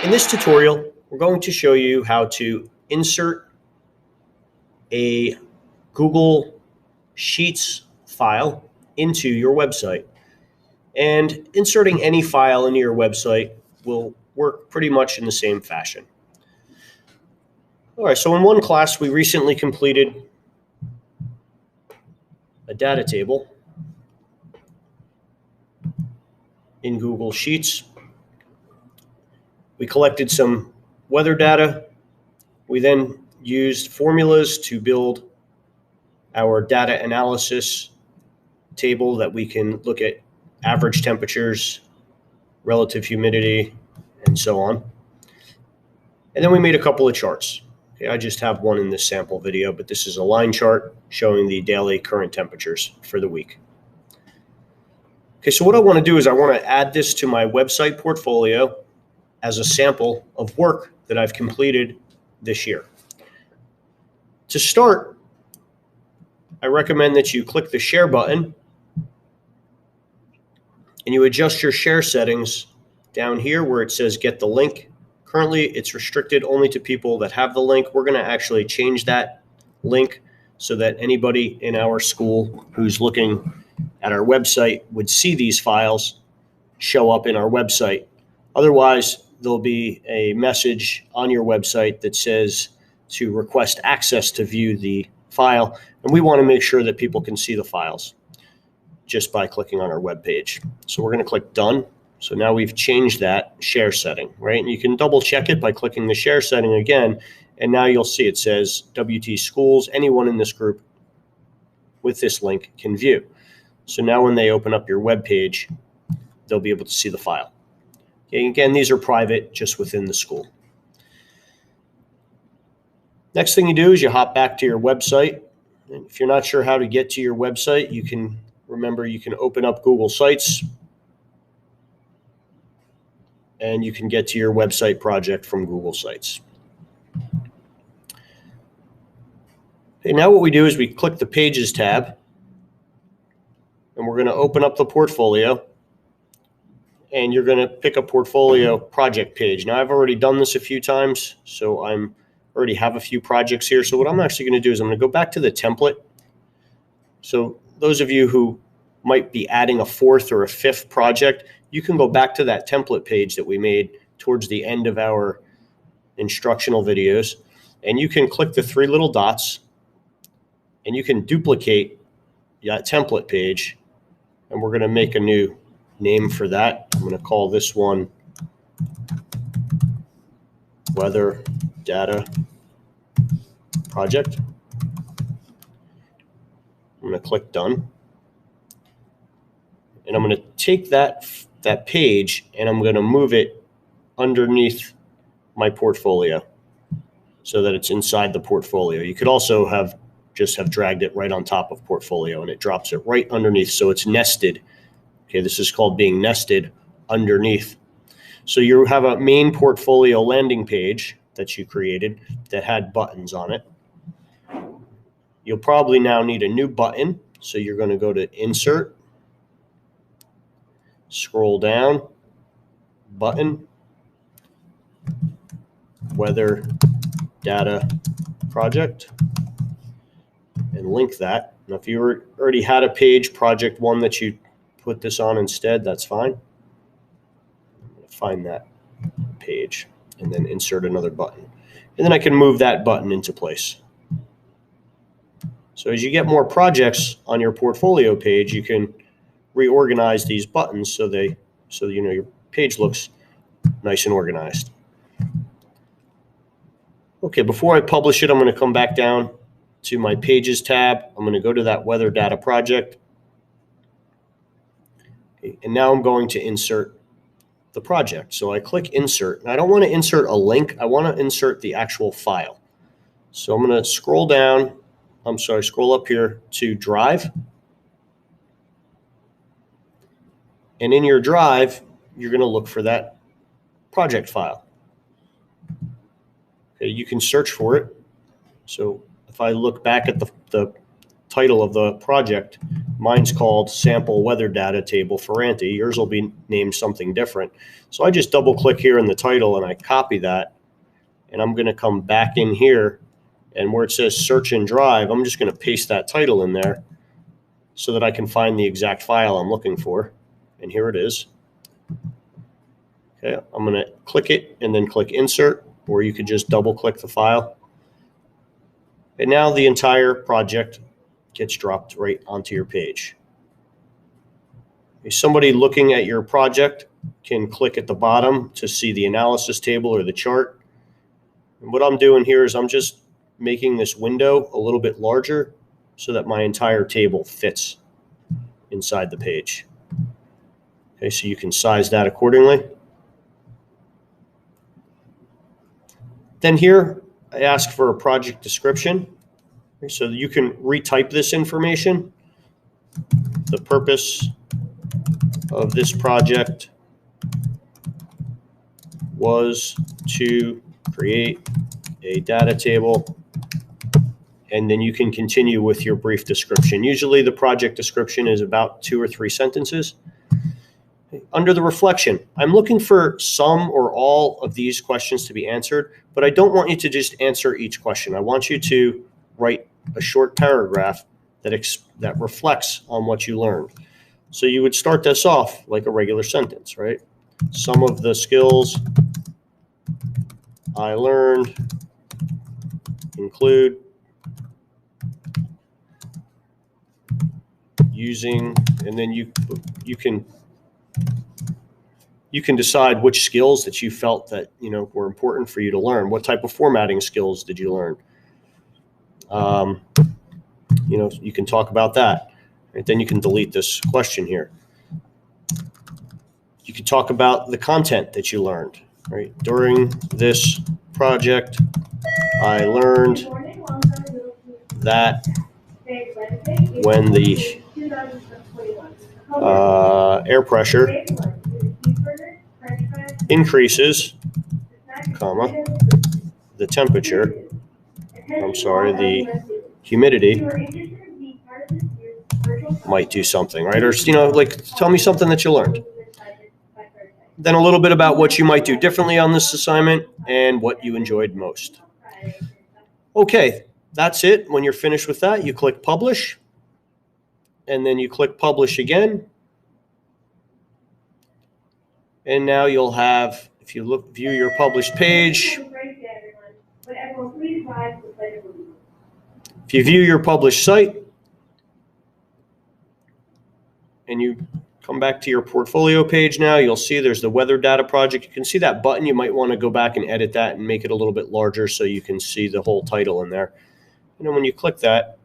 In this tutorial, we're going to show you how to insert a Google Sheets file into your website. And inserting any file into your website will work pretty much in the same fashion. All right, so in one class, we recently completed a data table in Google Sheets. We collected some weather data. We then used formulas to build our data analysis table that we can look at average temperatures, relative humidity, and so on. And then we made a couple of charts. Okay, I just have one in this sample video, but this is a line chart showing the daily current temperatures for the week. Okay, so what I want to do is I want to add this to my website portfolio as a sample of work that I've completed this year. To start, I recommend that you click the share button and you adjust your share settings down here where it says get the link. Currently, it's restricted only to people that have the link. We're going to actually change that link so that anybody in our school who's looking at our website would see these files show up in our website. Otherwise, there'll be a message on your website that says to request access to view the file. And we want to make sure that people can see the files just by clicking on our web page. So we're going to click done. So now we've changed that share setting, right? And you can double check it by clicking the share setting again. And now you'll see it says WT Schools, anyone in this group with this link can view. So now when they open up your web page, they'll be able to see the file. Okay, again, these are private, just within the school. Next thing you do is you hop back to your website. And if you're not sure how to get to your website, you can open up Google Sites and you can get to your website project from Google Sites. Okay, now what we do is we click the Pages tab and we're going to open up the portfolio. And you're going to pick a portfolio project page. Now, I've already done this a few times, so I already have a few projects here. So what I'm actually going to do is I'm going to go back to the template. So those of you who might be adding a fourth or a fifth project, you can go back to that template page that we made towards the end of our instructional videos. And you can click the three little dots, and you can duplicate that template page. And we're going to make a new name for that. I'm going to call this one Weather Data Project. I'm going to click done. And I'm going to take that page and I'm going to move it underneath my portfolio so that it's inside the portfolio. You could also just have dragged it right on top of portfolio and it drops it right underneath so it's nested. Okay, this is called being nested underneath. So you have a main portfolio landing page that you created that had buttons on it. You'll probably now need a new button. So you're going to go to Insert, scroll down, Button, Weather Data Project, and link that. Now, if you already had a page, project one that you put this on instead, that's fine. I'm going to find that page and then insert another button. And then I can move that button into place. So as you get more projects on your portfolio page, you can reorganize these buttons so your page looks nice and organized. Okay, before I publish it, I'm going to come back down to my Pages tab. I'm going to go to that Weather Data Project. And now I'm going to insert the project. So I click Insert. And I don't want to insert a link. I want to insert the actual file. So I'm going to scroll up here to Drive. And in your Drive, you're going to look for that project file. Okay, you can search for it. So if I look back at the title of the project, Mine's called sample weather data table for Ferranti. Yours will be named something different. So I just double click here in the title and I copy that. And I'm going to come back in here, and where it says search and drive, I'm just going to paste that title in there so that I can find the exact file I'm looking for. And here it is. Okay, I'm going to click it and then click insert, or you could just double click the file. And now the entire project gets dropped right onto your page. Somebody looking at your project can click at the bottom to see the analysis table or the chart. And what I'm doing here is I'm just making this window a little bit larger so that my entire table fits inside the page. Okay, so you can size that accordingly. Then here, I ask for a project description. Okay, so that you can retype this information. The purpose of this project was to create a data table, and then you can continue with your brief description. Usually the project description is about 2 or 3 sentences. Under the reflection, I'm looking for some or all of these questions to be answered, but I don't want you to just answer each question. I want you to write a short paragraph that reflects on what you learned. So you would start this off like a regular sentence, right? Some of the skills I learned include using, and then you can decide which skills that you felt that were important for you to learn. What type of formatting skills did you learn? You can talk about that. Right? Then you can delete this question here. You can talk about the content that you learned. Right? During this project, I learned that when the air pressure increases, the temperature, the humidity might do something, right? Or, like tell me something that you learned. Then a little bit about what you might do differently on this assignment and what you enjoyed most. Okay, that's it. When you're finished with that, you click publish, and then you click publish again. And now you'll have, if you view your published page, if you view your published site and you come back to your portfolio page now, you'll see there's the weather data project. You can see that button. You might want to go back and edit that and make it a little bit larger so you can see the whole title in there. And then when you click that,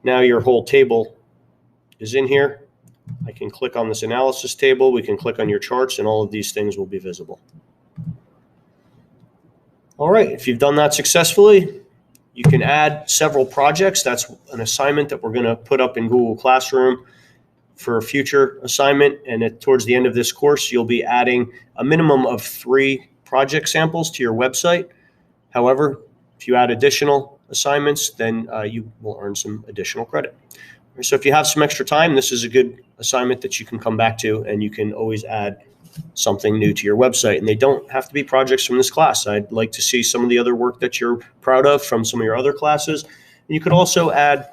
now your whole table is in here. I can click on this analysis table. We can click on your charts, and all of these things will be visible. All right, if you've done that successfully, you can add several projects. That's an assignment that we're going to put up in Google Classroom for a future assignment. And towards the end of this course, you'll be adding a minimum of 3 project samples to your website. However, if you add additional assignments, then you will earn some additional credit. So if you have some extra time, this is a good assignment that you can come back to, and you can always add something new to your website. And they don't have to be projects from this class. I'd like to see some of the other work that you're proud of from some of your other classes. And you could also add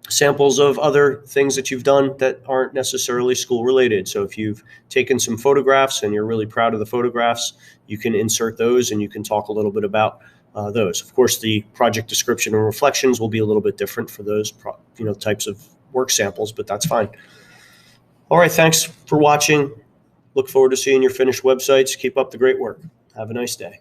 samples of other things that you've done that aren't necessarily school related. So if you've taken some photographs and you're really proud of the photographs, you can insert those and you can talk a little bit about those. Of course, the project description and reflections will be a little bit different for those types of work samples, but that's fine. All right, thanks for watching. Look forward to seeing your finished websites. Keep up the great work. Have a nice day.